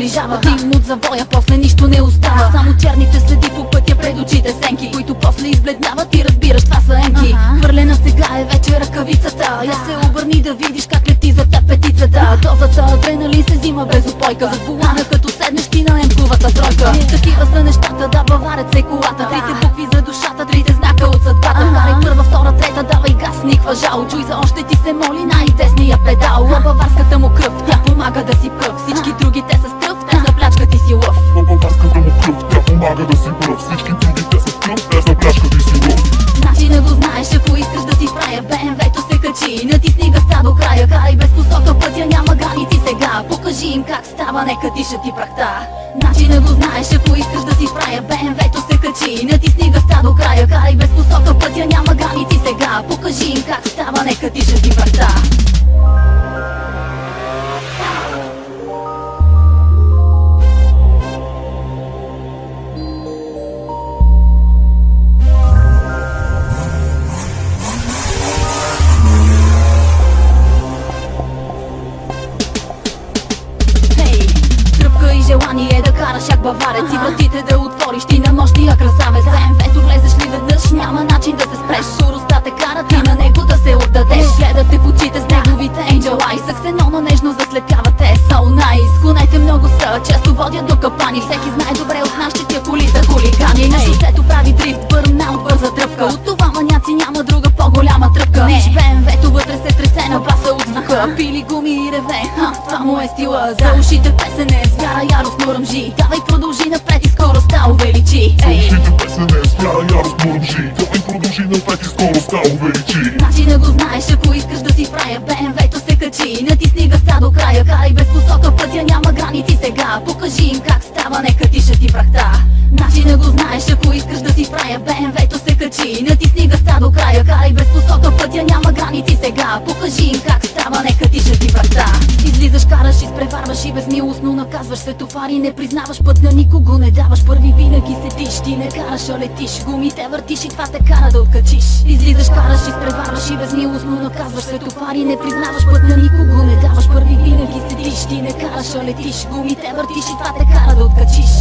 приближава. Един от завоя, после нищо не остава. Само черните следи по пътя пред очите сенки, които после избледняват и разбираш, това са енки. Хвърлена сега е вече ръкавицата. Я се обърни да видиш как лети за теб петицата. Дозата адреналин се взима без упойка. Зад волана като седнеш ти на емковата тройка. Такива са нещата, да, баварец е колата. Трите букви за душата, трите знака от съдбата. Вкарай първа, втора, трета, давай газ, никва жал. Чуй за още ти се моли най-тесния педал. Баварската му кръв, тя помага да си пръв. Всички други те са стръв, те за плячка ти си лъв. Баварската му кръв, тя помага да си пръв. Всички други те са стръв, те за плячка ти си лъв. Начина го знаеш, ако искаш да си правя. БМВ-то се качи, натисни гъста до края. Карай без посока, пътя няма граници сега. Покажи им как става, нека дишат ти прахта. Начина го знаеш, ако искаш да си правя. БМВ-то се качи, натисни гъста до края. Карай без посока, пътя няма граници сега. Покажи им как става, нека дишат ти прахта. Желание да караш як баварец и вратите да отвориш ти на мощния красавец. БМВ-то влезеш ли веднъж, няма начин да се спреш. Скоростта те кара ти на него да се отдадеш. Гледате в очите с неговите angel eyes. Съксено нежно заслепявате, so nice. Склонете много са, често водят до капани. Всеки знае добре от нас, че тия коли са хулигани. На шосето прави дрифт, бърнаут, бърза тръпка. От това маняци няма друга по-голяма тръпка. Виж БМВ-то вътре се тресе на баса от звука. Пили гуми и реве, това му е стила. За ушите песене, с вяра яростно ръмжи. Давай продължи напред и скоростта увеличи. За ушите песене, с вяра яростно ръмжи. Давай продължи напред и скоростта увеличи. Начина го знаеш, ако искаш да си правя. БМВ-то се качи, натисни гъста до края. Карай без посока, пътя няма граници сега. Покажи им как става, нека дишат ти прахта. Начина го знаеш, ако искаш да си правя. БМВ-то се качи, натисни гъста до края. Карай без посока, пътя няма граници сега. Покажи им как става, нека дишат ти прахта. Излизаш, караш, изпреварваш и безмилостно наказваш. Светофари не признаваш, път на никого не даваш. Първи винаги седиш, ти не караш, а летиш. Гумите въртиш и това те кара да откачиш. Излизаш, караш, изпреварваш и безмилостно наказваш. Светофари не признаваш, път на никого не даваш. Първи винаги седиш, ти не караш, а летиш. Гумите въртиш и това те кара да откачиш.